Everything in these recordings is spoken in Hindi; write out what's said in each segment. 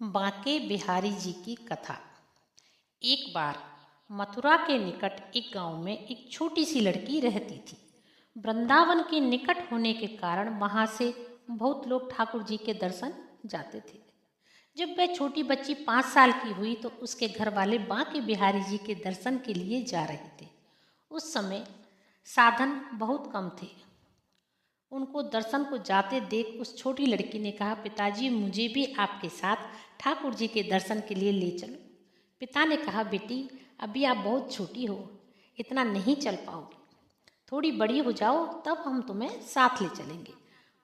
बांके बिहारी जी की कथा। एक बार मथुरा के निकट एक गांव में एक छोटी सी लड़की रहती थी। वृंदावन के निकट होने के कारण वहां से बहुत लोग ठाकुर जी के दर्शन जाते थे। जब वह छोटी बच्ची 5 साल की हुई तो उसके घर वाले बांके बिहारी जी के दर्शन के लिए जा रहे थे। उस समय साधन बहुत कम थे। उनको दर्शन को जाते देख उस छोटी लड़की ने कहा, पिताजी मुझे भी आपके साथ ठाकुर जी के दर्शन के लिए ले चलो। पिता ने कहा, बेटी अभी आप बहुत छोटी हो, इतना नहीं चल पाओगी, थोड़ी बड़ी हो जाओ तब हम तुम्हें साथ ले चलेंगे।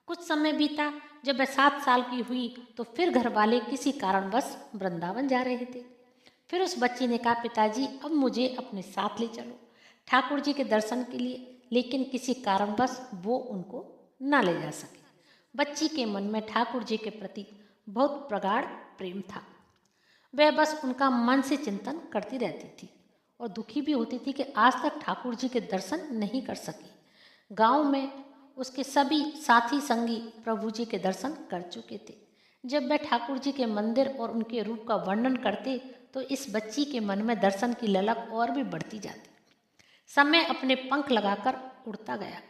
कुछ समय बीता। जब वह 7 साल की हुई तो फिर घर वाले किसी कारणवश वृंदावन जा रहे थे। फिर उस बच्ची ने कहा, पिताजी अब मुझे अपने साथ ले चलो ठाकुर जी के दर्शन के लिए। लेकिन किसी कारणवश वो उनको ना ले जा सके। बच्ची के मन में ठाकुर जी के प्रति बहुत प्रगाढ़ प्रेम था। वह बस उनका मन से चिंतन करती रहती थी और दुखी भी होती थी कि आज तक ठाकुर जी के दर्शन नहीं कर सकी। गांव में उसके सभी साथी संगी प्रभु जी के दर्शन कर चुके थे। जब वह ठाकुर जी के मंदिर और उनके रूप का वर्णन करते तो इस बच्ची के मन में दर्शन की ललक और भी बढ़ती जाती। समय अपने पंख लगाकर उड़ता गया।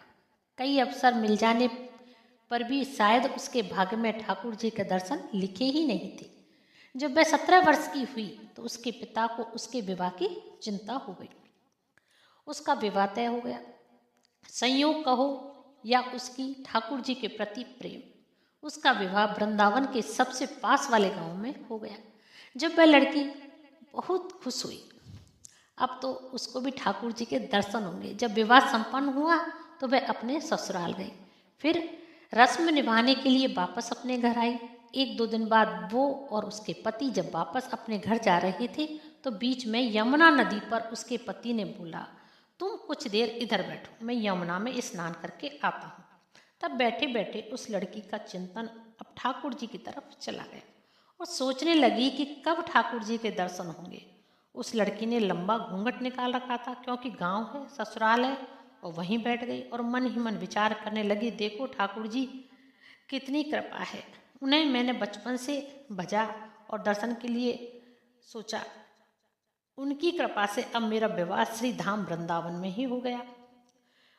कई अवसर मिल जाने पर भी शायद उसके भाग्य में ठाकुर जी के दर्शन लिखे ही नहीं थे। जब वह 17 वर्ष की हुई तो उसके पिता को उसके विवाह की चिंता हो गई। उसका विवाह तय हो गया। संयोग कहो या उसकी ठाकुर जी के प्रति प्रेम, उसका विवाह वृंदावन के सबसे पास वाले गांव में हो गया। जब वह लड़की बहुत खुश हुई, अब तो उसको भी ठाकुर जी के दर्शन होंगे। जब विवाह संपन्न हुआ तो वह अपने ससुराल गई। फिर रस्म निभाने के लिए वापस अपने घर आई। 1-2 दिन बाद वो और उसके पति जब वापस अपने घर जा रहे थे तो बीच में यमुना नदी पर उसके पति ने बोला, तुम कुछ देर इधर बैठो, मैं यमुना में स्नान करके आता हूँ। तब बैठे बैठे उस लड़की का चिंतन अब ठाकुर जी की तरफ चला गया और सोचने लगी कि कब ठाकुर जी के दर्शन होंगे। उस लड़की ने लंबा घूंघट निकाल रखा था क्योंकि गांव है, ससुराल है, और वहीं बैठ गई और मन ही मन विचार करने लगी, देखो ठाकुर जी कितनी कृपा है, उन्हें मैंने बचपन से भजा और दर्शन के लिए सोचा। उनकी कृपा से अब मेरा विवाह श्री धाम वृंदावन में ही हो गया।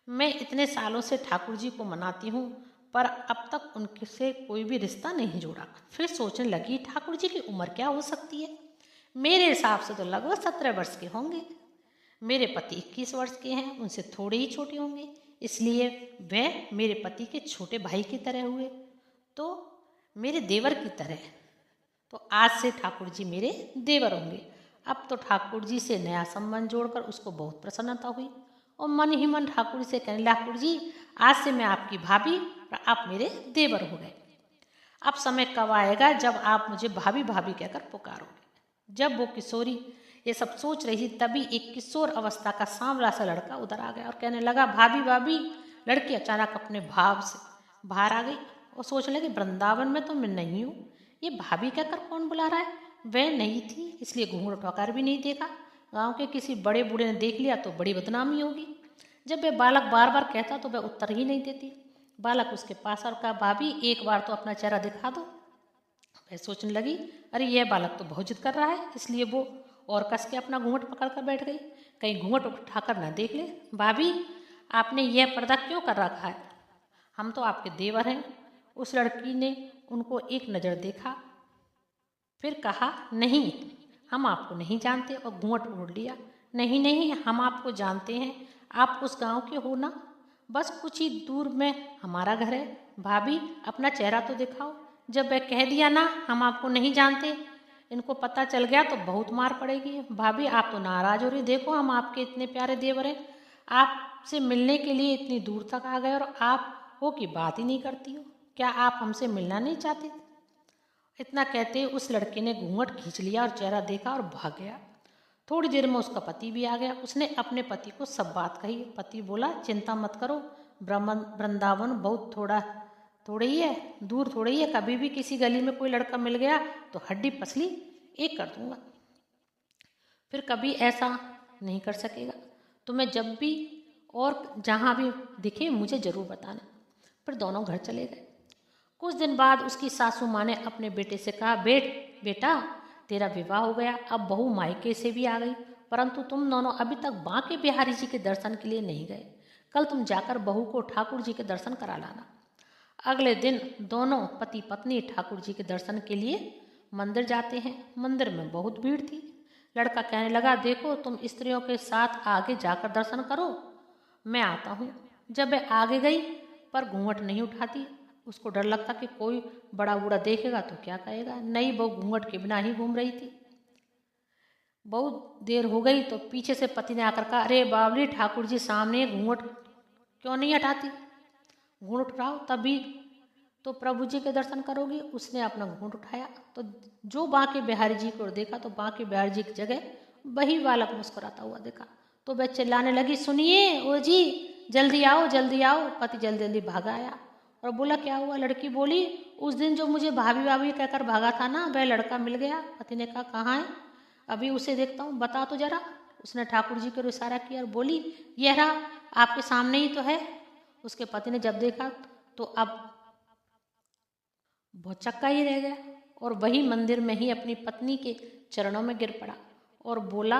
मैं इतने सालों से ठाकुर जी को मनाती हूँ पर अब तक उनसे कोई भी रिश्ता नहीं जोड़ा। फिर सोचने लगी, ठाकुर जी की उम्र क्या हो सकती है? मेरे हिसाब से तो लगभग 17 वर्ष के होंगे। मेरे पति 21 वर्ष के हैं, उनसे थोड़े ही छोटे होंगे, इसलिए वह मेरे पति के छोटे भाई की तरह हुए, तो मेरे देवर की तरह। तो आज से ठाकुर जी मेरे देवर होंगे। अब तो ठाकुर जी से नया संबंध जोड़कर उसको बहुत प्रसन्नता हुई और मन ही मन ठाकुर जी से कहने, ठाकुर जी आज से मैं आपकी भाभी और आप मेरे देवर हो गए। अब समय कब आएगा जब आप मुझे भाभी भाभी कहकर पुकारोगे? जब वो किशोरी ये सब सोच रही तभी एक किशोर अवस्था का सांवला सा लड़का उधर आ गया और कहने लगा, भाभी भाभी। लड़की अचानक अपने भाव से बाहर आ गई और सोचने लगी, वृंदावन में तो मैं नहीं हूँ, ये भाभी कहकर कौन बुला रहा है? वह नहीं थी, इसलिए घूंघट उठाकर भी नहीं देखा। गांव के किसी बड़े बूढ़े ने देख लिया तो बड़ी बदनामी होगी। जब वह बालक बार बार कहता तो वह उत्तर ही नहीं देती। बालक उसके पास और कहा, भाभी एक बार तो अपना चेहरा दिखा दो। वह सोचने लगी, अरे यह बालक तो बहुत जिद कर रहा है, इसलिए वो और कस के अपना घूंघट पकड़ कर बैठ गई, कहीं घूंघट उठाकर न देख ले। भाभी आपने यह पर्दा क्यों कर रखा है? हम तो आपके देवर हैं। उस लड़की ने उनको एक नज़र देखा, फिर कहा, नहीं हम आपको नहीं जानते, और घूंघट ओढ़ लिया। नहीं नहीं हम आपको जानते हैं, आप उस गांव के हो ना, बस कुछ ही दूर में हमारा घर है। भाभी अपना चेहरा तो दिखाओ। जब वह कह दिया ना हम आपको नहीं जानते, इनको पता चल गया तो बहुत मार पड़ेगी। भाभी आप तो नाराज हो रही, देखो हम आपके इतने प्यारे देवर हैं, आपसे मिलने के लिए इतनी दूर तक आ गए और आप हो कि बात ही नहीं करती हो, क्या आप हमसे मिलना नहीं चाहती? इतना कहते उस लड़के ने घूंघट खींच लिया और चेहरा देखा और भाग गया। थोड़ी देर में उसका पति भी आ गया। उसने अपने पति को सब बात कही। पति बोला, चिंता मत करो, वृंदावन बहुत थोड़ा ही है, दूर थोड़ा ही है, कभी भी किसी गली में कोई लड़का मिल गया तो हड्डी पसली एक कर दूंगा, फिर कभी ऐसा नहीं कर सकेगा। तुम्हें जब भी और जहाँ भी दिखे मुझे जरूर बताना। फिर दोनों घर चले गए। कुछ दिन बाद उसकी सासू माँ ने अपने बेटे से कहा, बेटा तेरा विवाह हो गया, अब बहू मायके से भी आ गई, परंतु तुम दोनों अभी तक बांके बिहारी जी के दर्शन के लिए नहीं गए। कल तुम जाकर बहू को ठाकुर जी के दर्शन करा लाना। अगले दिन दोनों पति पत्नी ठाकुर जी के दर्शन के लिए मंदिर जाते हैं। मंदिर में बहुत भीड़ थी। लड़का कहने लगा, देखो तुम स्त्रियों के साथ आगे जाकर दर्शन करो, मैं आता हूँ। जब वह आगे गई पर घूंघट नहीं उठाती। उसको डर लगता कि कोई बड़ा बूढ़ा देखेगा तो क्या कहेगा। नई बहू घूंघट के बिना ही घूम रही थी। बहुत देर हो गई तो पीछे से पति ने आकर कहा, अरे बावली ठाकुर जी सामने, घूंघट क्यों नहीं हटाती? घूंघट उठाओ तभी तो प्रभु जी के दर्शन करोगी। उसने अपना घूंघट उठाया तो जो बांके बिहारी जी को देखा तो बांके बिहारी जी की जगह वही बालक मुस्कुराता हुआ देखा। तो वह चिल्लाने लगी, सुनिए ओ जी, जल्दी आओ जल्दी आओ। पति जल्दी जल्दी भागा आया और बोला, क्या हुआ? लड़की बोली, उस दिन जो मुझे भाभी भाभी कहकर भागा था ना, वह लड़का मिल गया। पति ने कहा, कहाँ है? अभी उसे देखता हूँ, बता तो जरा। उसने ठाकुर जी को इशारा किया और बोली, यह रहा, आपके सामने ही तो है। उसके पति ने जब देखा तो अब भौचक्का ही रह गया और वही मंदिर में ही अपनी पत्नी के चरणों में गिर पड़ा और बोला,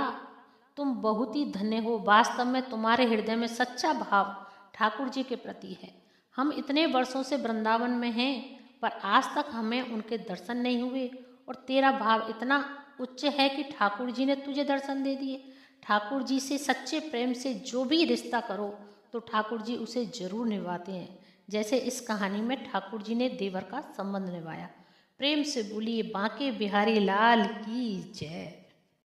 तुम बहुत ही धन्य हो। वास्तव में तुम्हारे हृदय में सच्चा भाव ठाकुर जी के प्रति है। हम इतने वर्षों से वृंदावन में हैं पर आज तक हमें उनके दर्शन नहीं हुए और तेरा भाव इतना उच्च है कि ठाकुर जी ने तुझे दर्शन दे दिए। ठाकुर जी से सच्चे प्रेम से जो भी रिश्ता करो तो ठाकुर जी उसे जरूर निभाते हैं, जैसे इस कहानी में ठाकुर जी ने देवर का संबंध निभाया। प्रेम से बोलिए बांके बिहारी लाल की जय।